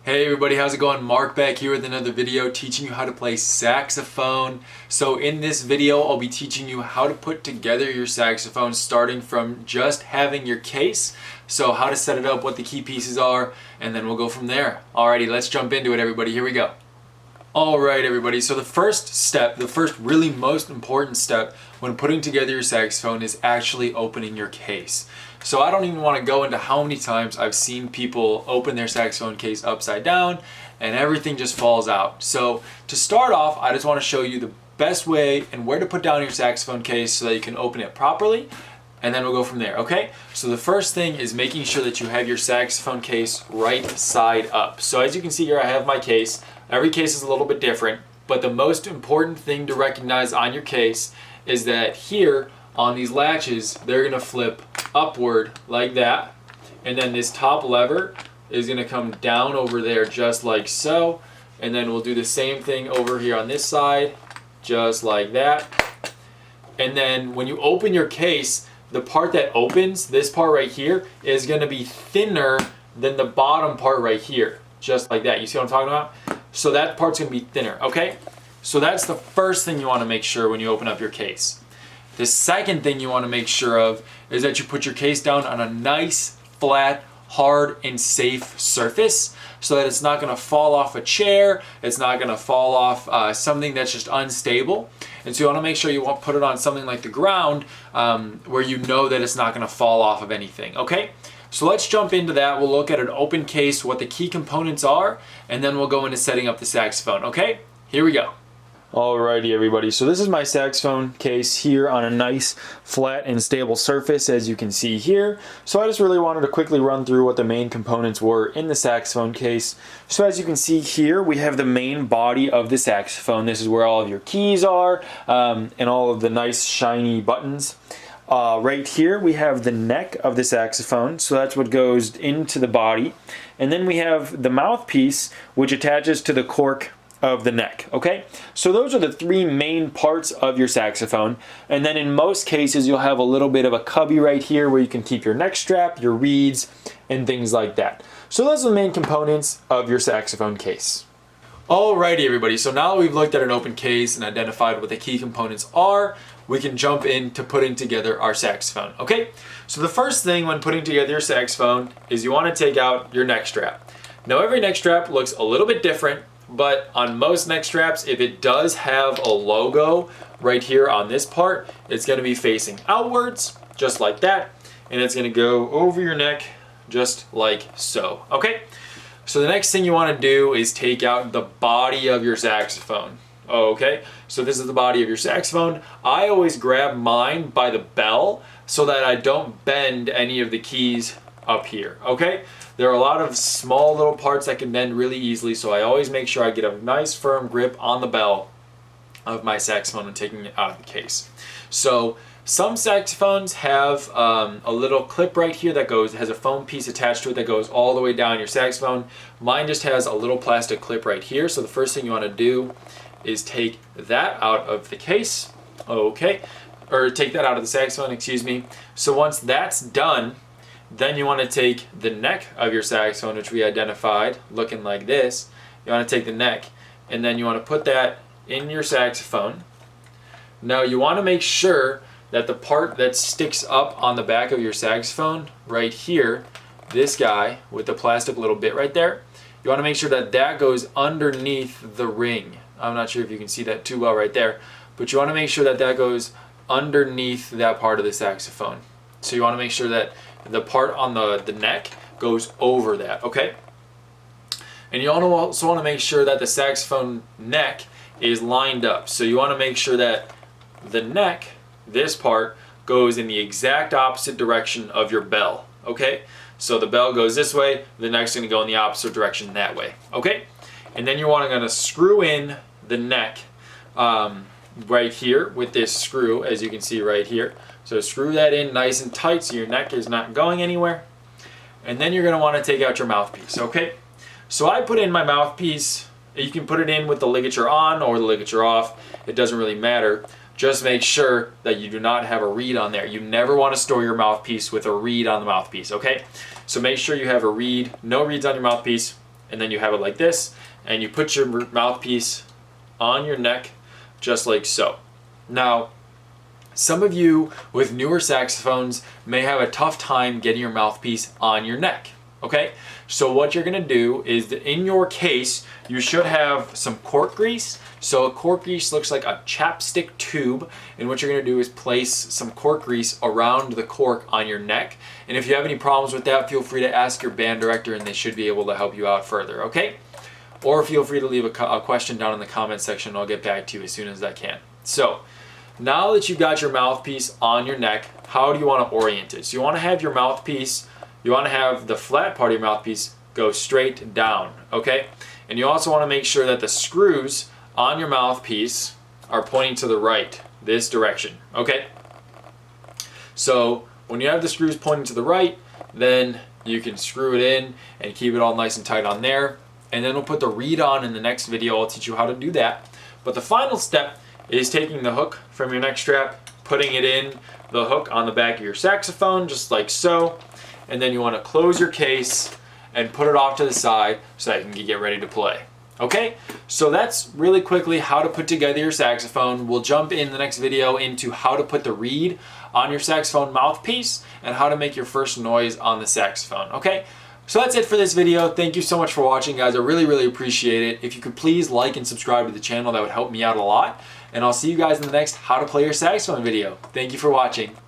Hey everybody, how's it going? Mark back here with another video teaching you how to play saxophone. So in this video, I'll be teaching you how to put together your saxophone starting from just having your case. So how to set it up, what the key pieces are, and then we'll go from there. Alrighty, let's jump into it everybody, here we go. Alright everybody, so the first step, the first really most important step when putting together your saxophone is actually opening your case. So I don't even want to go into how many times I've seen people open their saxophone case upside down and everything just falls out. So to start off, I just want to show you the best way and where to put down your saxophone case so that you can open it properly, and then we'll go from there, okay? So the first thing is making sure that you have your saxophone case right side up. So as you can see here, I have my case. Every case is a little bit different, but the most important thing to recognize on your case is that here on these latches, they're gonna flip upward like that, and then this top lever is gonna come down over there just like so, and then we'll do the same thing over here on this side, just like that. And then when you open your case, the part that opens, this part right here, is gonna be thinner than the bottom part right here, just like that. You see what I'm talking about? So that part's gonna be thinner, okay? So that's the first thing you wanna make sure when you open up your case. The second thing you wanna make sure of is that you put your case down on a nice, flat, hard, and safe surface so that it's not gonna fall off a chair, it's not gonna fall off something that's just unstable. And so you wanna make sure you put it on something like the ground where you know that it's not gonna fall off of anything, okay? So let's jump into that. We'll look at an open case, what the key components are, and then we'll go into setting up the saxophone, okay? Here we go. Alrighty everybody, so this is my saxophone case here on a nice flat and stable surface, as you can see here. So I just really wanted to quickly run through what the main components were in the saxophone case. So as you can see here, we have the main body of the saxophone. This is where all of your keys are and all of the nice shiny buttons. Right here we have the neck of the saxophone, so that's what goes into the body. And then we have the mouthpiece, which attaches to the cork of the neck, okay? So those are the three main parts of your saxophone. And then in most cases, you'll have a little bit of a cubby right here where you can keep your neck strap, your reeds, and things like that. So those are the main components of your saxophone case. Alrighty everybody, so now that we've looked at an open case and identified what the key components are, we can jump into putting together our saxophone, okay? So the first thing when putting together your saxophone is you want to take out your neck strap. Now every neck strap looks a little bit different, but on most neck straps, if it does have a logo right here on this part, it's going to be facing outwards, just like that, and it's going to go over your neck, just like so, okay? So the next thing you want to do is take out the body of your saxophone, okay? So this is the body of your saxophone. I always grab mine by the bell so that I don't bend any of the keys up here, okay? There are a lot of small little parts that can bend really easily, so I always make sure I get a nice firm grip on the bell of my saxophone when taking it out of the case. So some saxophones have a little clip right here that has a foam piece attached to it that goes all the way down your saxophone. Mine just has a little plastic clip right here, so the first thing you want to do is take that out of the case, okay? Or take that out of the saxophone, excuse me. So once that's done, then you want to take the neck of your saxophone, which we identified, looking like this. You want to take the neck, and then you want to put that in your saxophone. Now you want to make sure that the part that sticks up on the back of your saxophone, right here, this guy with the plastic little bit right there, you want to make sure that that goes underneath the ring. I'm not sure if you can see that too well right there, but you want to make sure that that goes underneath that part of the saxophone. So you want to make sure that the part on the neck goes over that, okay? And you also want to make sure that the saxophone neck is lined up. So you want to make sure that the neck, this part, goes in the exact opposite direction of your bell, okay? So the bell goes this way, the neck's going to go in the opposite direction that way, okay? And then you're going to screw in the neck right here with this screw, as you can see right here. So screw that in nice and tight so your neck is not going anywhere. And then you're going to want to take out your mouthpiece, okay? So I put in my mouthpiece. You can put it in with the ligature on or the ligature off. It doesn't really matter. Just make sure that you do not have a reed on there. You never want to store your mouthpiece with a reed on the mouthpiece, okay? So make sure you have a reed, no reeds on your mouthpiece, and then you have it like this, and you put your mouthpiece on your neck just like so. Now, some of you with newer saxophones may have a tough time getting your mouthpiece on your neck, okay? So what you're gonna do is that in your case, you should have some cork grease. So a cork grease looks like a chapstick tube, and what you're gonna do is place some cork grease around the cork on your neck. And if you have any problems with that, feel free to ask your band director and they should be able to help you out further, okay? Or feel free to leave a question down in the comment section and I'll get back to you as soon as I can. So, now that you've got your mouthpiece on your neck, how do you want to orient it? So you want to have your mouthpiece, you want to have the flat part of your mouthpiece go straight down, okay? And you also want to make sure that the screws on your mouthpiece are pointing to the right, this direction, okay? So when you have the screws pointing to the right, then you can screw it in and keep it all nice and tight on there. And then we'll put the reed on in the next video. I'll teach you how to do that. But the final step is taking the hook from your neck strap, putting it in the hook on the back of your saxophone, just like so. And then you want to close your case and put it off to the side so that you can get ready to play. Okay, so that's really quickly how to put together your saxophone. We'll jump in the next video into how to put the reed on your saxophone mouthpiece and how to make your first noise on the saxophone, okay? So that's it for this video. Thank you so much for watching, guys. I really, really appreciate it. If you could please like and subscribe to the channel, that would help me out a lot. And I'll see you guys in the next How to Play Your Saxophone video. Thank you for watching.